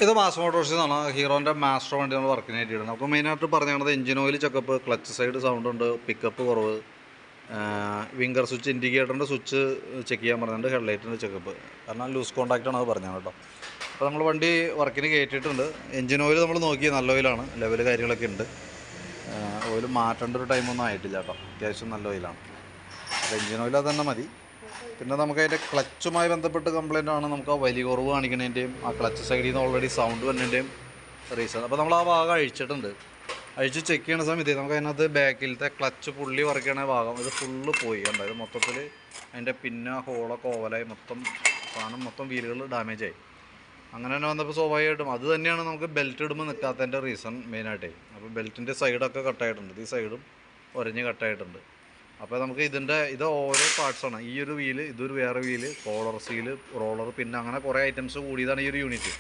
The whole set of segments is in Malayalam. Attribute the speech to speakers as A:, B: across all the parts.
A: ഇത് മാസ് മോട്ടോഴ്സിന്നാണ് ഹീറോൻ്റെ മാസ്റ്റർ വണ്ടി നമ്മൾ വർക്കിന് ആയിട്ടിടുന്നത്. നമുക്ക് മെയിനായിട്ട് പറഞ്ഞത് engine oil checkup, clutch side sound ഉണ്ട്, പിക്കപ്പ് കുറവ്, വിങ്കർ സ്വിച്ച്, ഇൻഡിക്കേറ്ററിൻ്റെ സ്വിച്ച് ചെക്ക് ചെയ്യാൻ പറഞ്ഞിട്ടുണ്ട്, ഹെഡ്ലൈറ്റിൻ്റെ ചെക്കപ്പ്. കാരണം ലൂസ് കോൺടാക്റ്റാണ് അത് പറഞ്ഞത് കേട്ടോ. അപ്പോൾ നമ്മൾ വണ്ടി വർക്കിന് കയറ്റിയിട്ടുണ്ട്. എഞ്ചിൻ ഓയിൽ നമ്മൾ നോക്കി നല്ല ഓയിലാണ്, ലെവൽ കാര്യങ്ങളൊക്കെ ഉണ്ട്. ഓയിൽ മാറ്റേണ്ട ഒരു ടൈമൊന്നും ആയിട്ടില്ല കേട്ടോ, അത്യാവശ്യം നല്ല ഓയിലാണ്. അപ്പോൾ എഞ്ചിൻ ഓയിൽ അത് തന്നെ മതി. പിന്നെ നമുക്ക് അതിൻ്റെ ക്ലച്ചുമായി ബന്ധപ്പെട്ട് കംപ്ലയിൻ്റ് ആണ്, നമുക്ക് ആ വലിയ കുറവ് കാണിക്കുന്നതിൻ്റെയും ആ ക്ലച്ച് സൈഡിൽ നിന്ന് ഓൾറെഡി സൗണ്ട് വരുന്നതിൻ്റെയും റീസൺ. അപ്പോൾ നമ്മൾ ആ ഭാഗം അഴിച്ചിട്ടുണ്ട്. അഴിച്ച് ചെക്ക് ചെയ്യുന്ന സമയത്ത് നമുക്ക് അതിനകത്ത് ബാക്കിലത്തെ ക്ലച്ച് പുള്ളി വർക്ക് ചെയ്യണ ഭാഗം ഇത് ഫുള്ള് പോയി കണ്ടോ. ഇത് മൊത്തത്തിൽ അതിൻ്റെ പിന്നെ ഹോളൊക്കെ ഓവലായി സാധനം മൊത്തം വീലുകൾ ഡാമേജായി. അങ്ങനെ തന്നെ വന്നപ്പോൾ സ്വാഭാവികമായിട്ടും അത് തന്നെയാണ് നമുക്ക് ബെൽറ്റ് ഇടുമ്പോൾ നിൽക്കാത്തതിൻ്റെ റീസൺ മെയിനായിട്ടേ. അപ്പോൾ ബെൽറ്റിൻ്റെ സൈഡൊക്കെ കട്ടായിട്ടുണ്ട്, ഈ സൈഡും ഒരഞ്ഞ് കട്ടായിട്ടുണ്ട്. അപ്പോൾ നമുക്ക് ഇത് ഓരോ പാർട്സാണ്. ഈ ഒരു വീല്, ഇതൊരു വേറെ വീല്, കോളർ സീല്, റോളർ, പിന്നെ അങ്ങനെ കുറേ ഐറ്റംസ് കൂടിയതാണ് ഈ ഒരു യൂണിറ്റ്.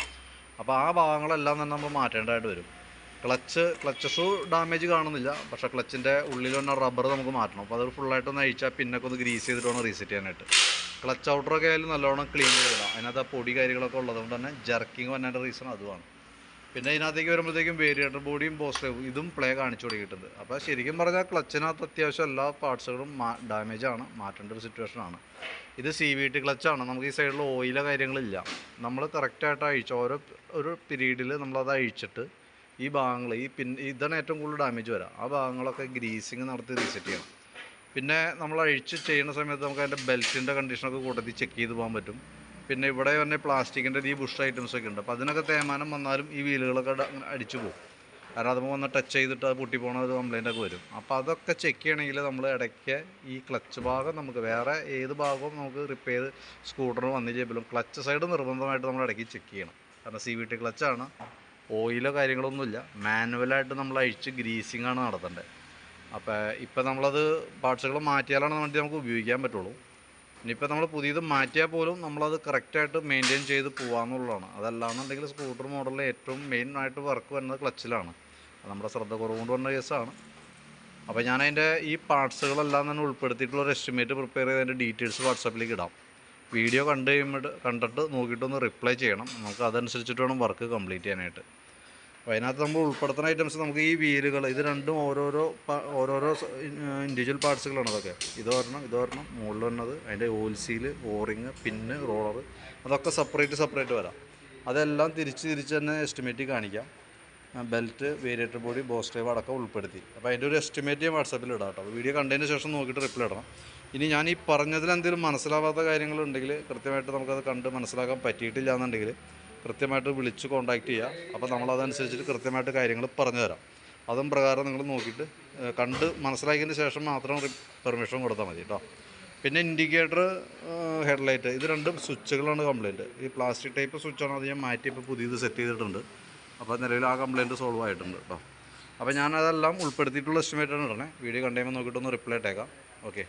A: അപ്പോൾ ആ ഭാഗങ്ങളെല്ലാം തന്നെ നമ്മൾ മാറ്റേണ്ടതായിട്ട് വരും. ക്ലച്ചസ് ഡാമേജ് കാണുന്നില്ല, പക്ഷേ ക്ലച്ചിൻ്റെ ഉള്ളിൽ വന്ന റബ്ബർ നമുക്ക് മാറ്റണം. അപ്പോൾ അത് ഫുള്ളായിട്ടൊന്ന് അഴിച്ചാൽ പിന്നൊക്കെ ഒന്ന് ഗ്രീസ് ചെയ്തിട്ട് വേണം റീസെറ്റ് ചെയ്യാനായിട്ട്. ക്ലച്ച് ഔട്ടറൊക്കെ ആയാലും നല്ലോണം ക്ലീൻ ചെയ്തിടാം. അതിനകത്ത് ആ പൊടി കാര്യങ്ങളൊക്കെ ഉള്ളതുകൊണ്ട് തന്നെ ജർക്കിങ് വന്നതിൻ്റെ റീസൺ അതുമാണ്. പിന്നെ ഇതിനകത്തേക്ക് വരുമ്പോഴത്തേക്കും വേരിയേറ്റർ ബോഡിയും പോസ്റ്ററും ഇതും പ്ലേ കാണിച്ചു തുടങ്ങിയിട്ടുണ്ട്. അപ്പോൾ ശരിക്കും പറഞ്ഞാൽ ക്ലച്ചിനകത്ത് അത്യാവശ്യം എല്ലാ പാർട്സുകളും ഡാമേജാണ്, മാറ്റേണ്ട ഒരു സിറ്റുവേഷനാണ്. ഇത് CVT ക്ലച്ചാണ്. നമുക്ക് ഈ സൈഡിൽ ഓയിലോ കാര്യങ്ങളില്ല. നമ്മൾ കറക്റ്റായിട്ട് അഴിച്ച് ഒരു പീരീഡിൽ നമ്മളത് അഴിച്ചിട്ട് ഈ ഭാഗങ്ങൾ ഇതാണ് ഏറ്റവും കൂടുതൽ ഡാമേജ് വരാം. ആ ഭാഗങ്ങളൊക്കെ ഗ്രീസിങ് നടത്തി റീസെറ്റ് ചെയ്യണം. പിന്നെ നമ്മൾ അഴിച്ച് ചെയ്യുന്ന സമയത്ത് നമുക്ക് അതിൻ്റെ ബെൽറ്റിൻ്റെ കണ്ടീഷനൊക്കെ കൂട്ടത്തിൽ ചെക്ക് ചെയ്ത് പോകാൻ പറ്റും. പിന്നെ ഇവിടെ തന്നെ പ്ലാസ്റ്റിക്കിൻ്റെ ഈ ബുഷ് ഐറ്റംസൊക്കെ ഉണ്ട്. അപ്പോൾ അതിനൊക്കെ തേയ്മാനം വന്നാലും ഈ വീലുകളൊക്കെ അടിച്ചു പോകും. കാരണം അതുമ്പോൾ വന്ന് ടച്ച് ചെയ്തിട്ട് അത് പൊട്ടിപ്പോണ ഒരു കംപ്ലയിൻ്റൊക്കെ വരും. അപ്പോൾ അതൊക്കെ ചെക്ക് ചെയ്യണമെങ്കിൽ നമ്മൾ ഇടയ്ക്ക് ഈ ക്ലച്ച് ഭാഗം നമുക്ക് വേറെ ഏത് ഭാഗവും നമുക്ക് റിപ്പയർ സ്കൂട്ടറിന് വന്നു ചെയ്യുമ്പോഴും ക്ലച്ച് സൈഡ് നിർബന്ധമായിട്ട് നമ്മൾ ഇടയ്ക്ക് ചെക്ക് ചെയ്യണം. കാരണം CVT ക്ലച്ചാണ്, ഓയിലോ കാര്യങ്ങളൊന്നുമില്ല. മാനുവലായിട്ട് നമ്മൾ അഴിച്ച് ഗ്രീസിങ് ആണ് നടത്തേണ്ടത്. അപ്പോൾ ഇപ്പം നമ്മളത് പാർട്സുകൾ മാറ്റിയാലാണ് വണ്ടി നമുക്ക് ഉപയോഗിക്കാൻ പറ്റുള്ളൂ. ഇനിയിപ്പോൾ നമ്മൾ പുതിയത് മാറ്റിയാൽ പോലും നമ്മളത് കറക്റ്റായിട്ട് മെയിൻറ്റെയിൻ ചെയ്ത് പോകാമെന്നുള്ളതാണ്. അതല്ലാന്നുണ്ടെങ്കിൽ സ്കൂട്ടർ മോഡലിൽ ഏറ്റവും മെയിനായിട്ട് വർക്ക് വരുന്നത് ക്ലച്ചിലാണ്. അത് നമ്മുടെ ശ്രദ്ധ കുറവുകൊണ്ട് വന്ന കേസാണ്. അപ്പോൾ ഞാനതിൻ്റെ ഈ പാർട്സുകളെല്ലാം തന്നെ ഉൾപ്പെടുത്തിയിട്ടുള്ളൊരു എസ്റ്റിമേറ്റ് പ്രിപ്പയർ ചെയ്തതിൻ്റെ ഡീറ്റെയിൽസ് വാട്സാപ്പിലേക്ക് ഇടാം. വീഡിയോ കണ്ടിട്ട് നോക്കിയിട്ടൊന്ന് റിപ്ലൈ ചെയ്യണം. നമുക്ക് അതനുസരിച്ചിട്ട് വേണം വർക്ക് കംപ്ലീറ്റ് ചെയ്യാനായിട്ട്. അപ്പോൾ അതിനകത്ത് നമ്മൾ ഉൾപ്പെടുത്തുന്ന ഐറ്റംസ് നമുക്ക് ഈ വീലുകൾ ഇത് രണ്ടും ഓരോരോ ഇൻഡിവിജ്വൽ പാർട്സുകളാണ്. അതൊക്കെ ഇതൊരെണ്ണം മുകളിൽ വന്നത് അതിൻ്റെ ഓയിൽ സീല്, ഓറിങ്, പിന്ന്, റോളർ, അതൊക്കെ സെപ്പറേറ്റ് വരാം. അതെല്ലാം തിരിച്ച് തന്നെ എസ്റ്റിമേറ്റ് കാണിക്കാം. Belt, variator body, boss drive അടക്കം ഉൾപ്പെടുത്തി. അപ്പോൾ അതിൻ്റെ ഒരു എസ്റ്റിമേറ്റ് ഞാൻ വാട്സാപ്പിൽ ഇടാം കേട്ടോ. വീഡിയോ കണ്ടതിന് ശേഷം നോക്കിയിട്ട് റിപ്ലൈ ഇടണം. ഇനി ഞാൻ ഈ പറഞ്ഞതിൽ എന്തെങ്കിലും മനസ്സിലാവാത്ത കാര്യങ്ങളുണ്ടെങ്കിൽ കൃത്യമായിട്ട് നമുക്കത് കണ്ട് മനസ്സിലാക്കാൻ പറ്റിയിട്ടില്ല എന്നുണ്ടെങ്കിൽ കൃത്യമായിട്ട് വിളിച്ച് കോൺടാക്റ്റ് ചെയ്യുക. അപ്പോൾ നമ്മളതനുസരിച്ചിട്ട് കൃത്യമായിട്ട് കാര്യങ്ങൾ പറഞ്ഞു തരാം. അതും പ്രകാരം നിങ്ങൾ നോക്കിയിട്ട് കണ്ട് മനസ്സിലാക്കിയതിന് ശേഷം മാത്രം പെർമിഷൻ കൊടുത്താൽ മതി കേട്ടോ. പിന്നെ ഇൻഡിക്കേറ്റർ, ഹെഡ്ലൈറ്റ്, ഇത് രണ്ടും സ്വിച്ചുകളാണ് കംപ്ലയിൻറ്റ്. ഈ പ്ലാസ്റ്റിക് ടൈപ്പ് സ്വിച്ചാണ്, അത് ഞാൻ മാറ്റി ഇപ്പോൾ പുതിയത് സെറ്റ് ചെയ്തിട്ടുണ്ട്. അപ്പോൾ നിലവിൽ ആ കംപ്ലയിൻറ്റ് സോൾവ് ആയിട്ടുണ്ട് കേട്ടോ. അപ്പോൾ ഞാനതെല്ലാം ഉൾപ്പെടുത്തിയിട്ടുള്ള എസ്റ്റിമേറ്റാണ് ഇടണേ. വീഡിയോ കണ്ടുകഴിയുമ്പോൾ നോക്കിയിട്ടൊന്ന് റിപ്ലൈ ഇട്ടേക്കാം. ഓക്കെ.